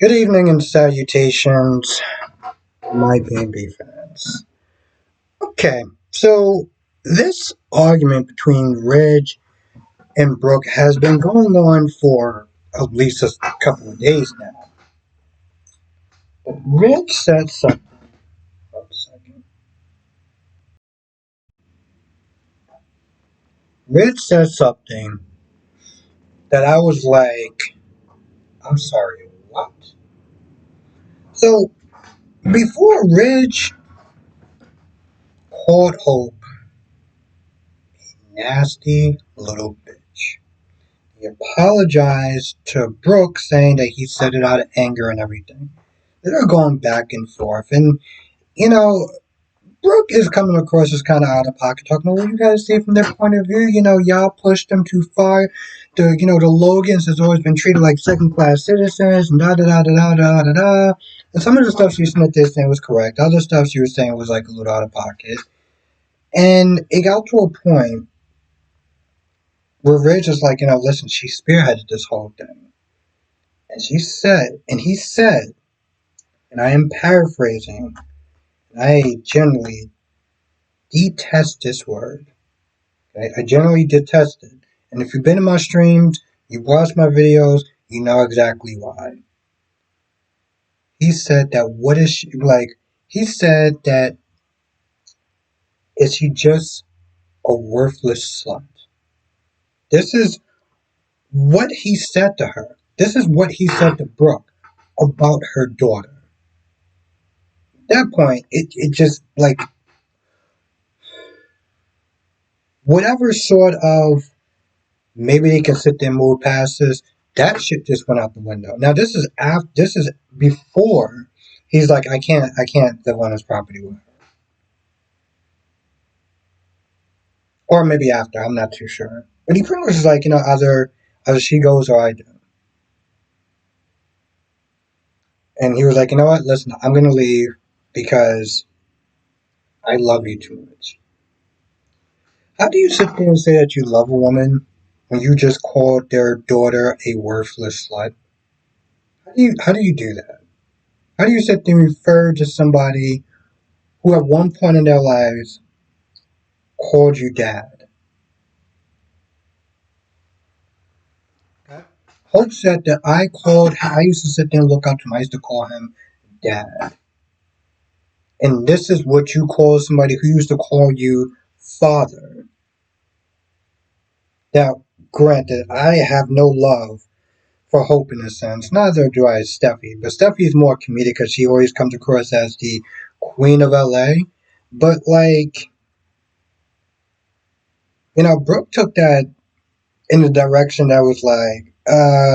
Good evening and salutations, my B&B fans. Okay, so this argument between Reg and Brooke has been going on for at least a couple of days now. But Reg said something. Hold a second. Reg said something that I was like, I'm sorry, what? So before Reg called Hope nasty little bitch. He apologized to Brooke, saying that he said it out of anger and everything. They're going back and forth, and you know, Brooke is coming across as kind of out of pocket, talking. Well, you guys see from their point of view, y'all pushed them too far. The Logans has always been treated like second class citizens, and da da da da da da da da. And some of the stuff she was saying was correct. Other stuff she was saying was like a little out of pocket. And it got to a point where Ridge was like, listen, she spearheaded this whole thing. And he said, and I am paraphrasing, and I generally detest this word. Okay? I generally detest it. And if you've been in my streams, you watched my videos, you know exactly why. He said that what is she like? He said that is she just a worthless slut? This is what he said to her. This is what he said to Brooke about her daughter. At that point, it just like whatever sort of maybe they can sit there and move past this. That shit just went out the window. Now this is after. This is before he's like, I can't live on his property with her, or maybe after. I'm not too sure. But he pretty much is like, either she goes or I do. And he was like, you know what? Listen, I'm gonna leave because I love you too much. How do you sit there and say that you love a woman when you just called their daughter a worthless slut? How do you do that? How do you sit there and refer to somebody who at one point in their lives called you dad? Okay. Hope said that I used to sit there and look up to him. I used to call him dad. And this is what you call somebody who used to call you father. Now, granted, I have no love for Hope in a sense. Neither do I Steffi. But Steffi is more comedic because she always comes across as the queen of LA. But, like, Brooke took that in the direction that was like,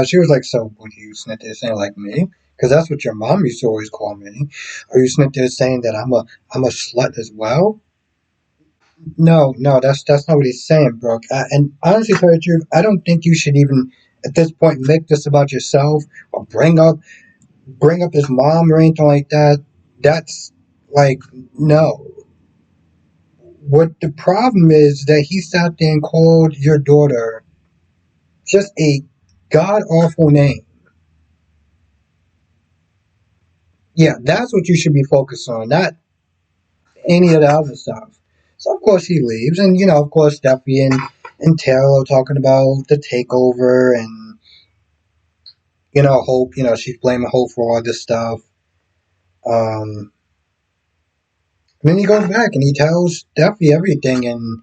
she was like, so would you snit there saying like me? Because that's what your mom used to always call me. Are you snit there saying that I'm a slut as well? No, no, that's not what he's saying, Brooke. And honestly, to tell you the truth, I don't think you should even at this point make this about yourself or bring up his mom or anything like that. That's like no. What the problem is that he sat there and called your daughter just a god awful name. Yeah, that's what you should be focused on, not any of the other stuff. So of course he leaves, and of course Steffi and Taylor talking about the takeover, and Hope, she's blaming Hope for all this stuff. Um, and then he goes back and he tells Steffi everything, and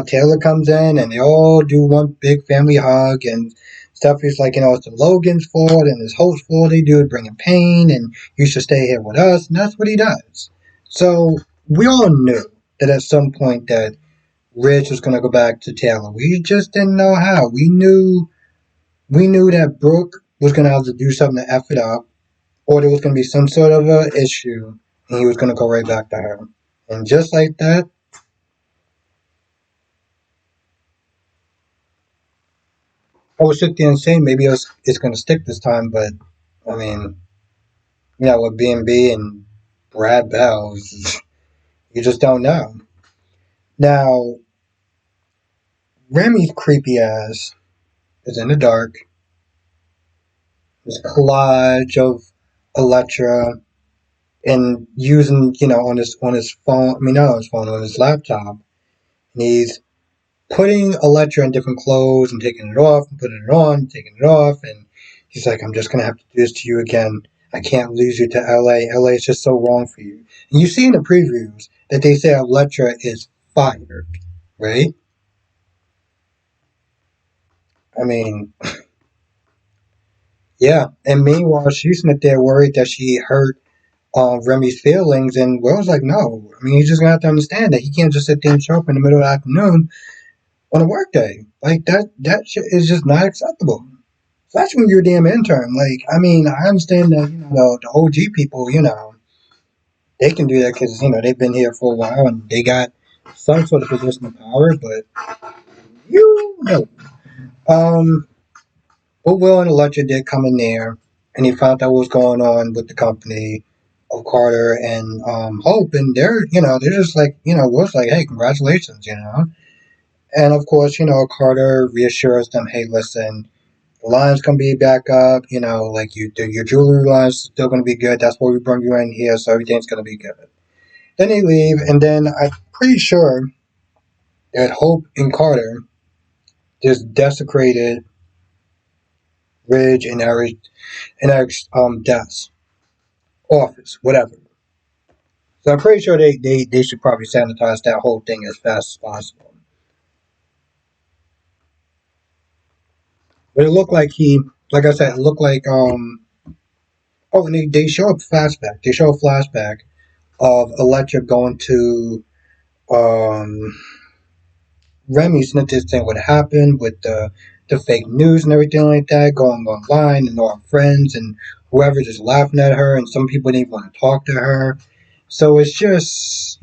Taylor comes in and they all do one big family hug, and Steffi's like, it's the Logan's fault and it's Hope's fault. They do it bringing pain, and you should stay here with us, and that's what he does. So we all knew that at some point that Rich was going to go back to Taylor. We just didn't know how. We knew that Brooke was going to have to do something to F it up, or there was going to be some sort of a issue, and he was going to go right back to her. And just like that, I was sit there and say maybe it's going to stick this time, but I mean, with B&B and Brad Bell, you just don't know. Now, Remy's creepy ass is in the dark. This collage of Electra and using, on his phone. I mean, not on his phone, on his laptop. And he's putting Electra in different clothes and taking it off and putting it on, taking it off, and he's like, "I'm just gonna have to do this to you again. I can't lose you to LA. LA is just so wrong for you." And you see in the previews that they say Electra is fired, right? I mean, yeah. And meanwhile, she's sitting there worried that she hurt Remy's feelings, and Will's like, "No. I mean, he's just gonna have to understand that he can't just sit there and show up in the middle of the afternoon on a workday. Like that shit is just not acceptable." Especially when you're a damn intern. Like, I mean, I understand that, the OG people, they can do that because, they've been here for a while and they got some sort of position of power, but you know. Um, but Will and Electra did come in there and he found out what was going on with the company of Carter and Hope, and they're just like, Will's like, "Hey, congratulations." And of course, Carter reassures them, "Hey, listen, the line's gonna be back up. Like your jewelry line's still gonna be good. That's why we brought you in here, so everything's gonna be good." Then they leave, and then I'm pretty sure that Hope and Carter just desecrated Ridge and Eric's desk, office, whatever. So I'm pretty sure they should probably sanitize that whole thing as fast as possible. But it looked like like I said, it looked like oh, and they show a flashback. They show a flashback of Electra going to um Remy sent this thing what happened with the fake news and everything like that going online, and all her friends and whoever just laughing at her, and some people didn't even want to talk to her. So it's just,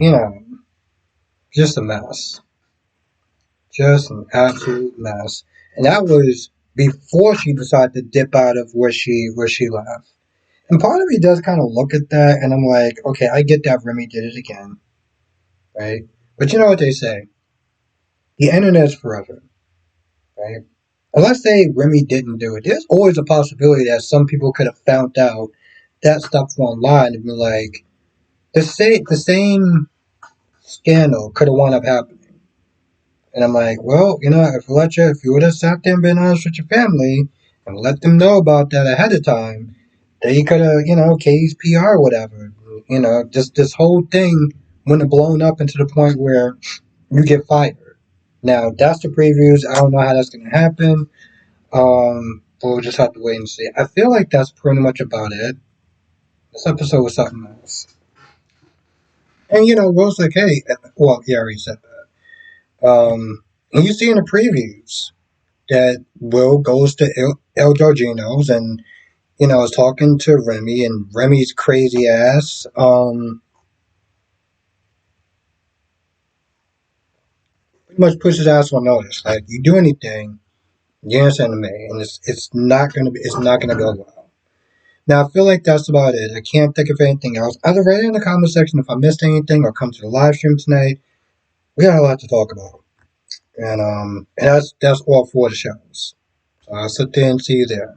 just a mess. Just an absolute mess. And that was before she decided to dip out of where she left. And part of me does kind of look at that and I'm like, okay, I get that Remy did it again, right? But you know what they say? The internet's forever, right? Unless say Remy didn't do it, there's always a possibility that some people could have found out that stuff online and be like, the same scandal could have wound up happening. And I'm like, well, if you would have sat there and been honest with your family and let them know about that ahead of time, they could have, cased PR or whatever. Just this whole thing wouldn't have blown up into the point where you get fired. Now that's the previews. I don't know how that's gonna happen. But we'll just have to wait and see. I feel like that's pretty much about it. This episode was something else. And Will's like, "Hey," well, he already said that. And you see in the previews that Will goes to El Giorgino's and is talking to Remy, and Remy's crazy ass pretty much puts his ass on notice. Like, you do anything, you answer to me, and it's not gonna go well. Now, I feel like that's about it. I can't think of anything else. Either write it in the comment section if I missed anything, or come to the live stream tonight. We got a lot to talk about, and that's all for the shows. So I'll sit there and see you there.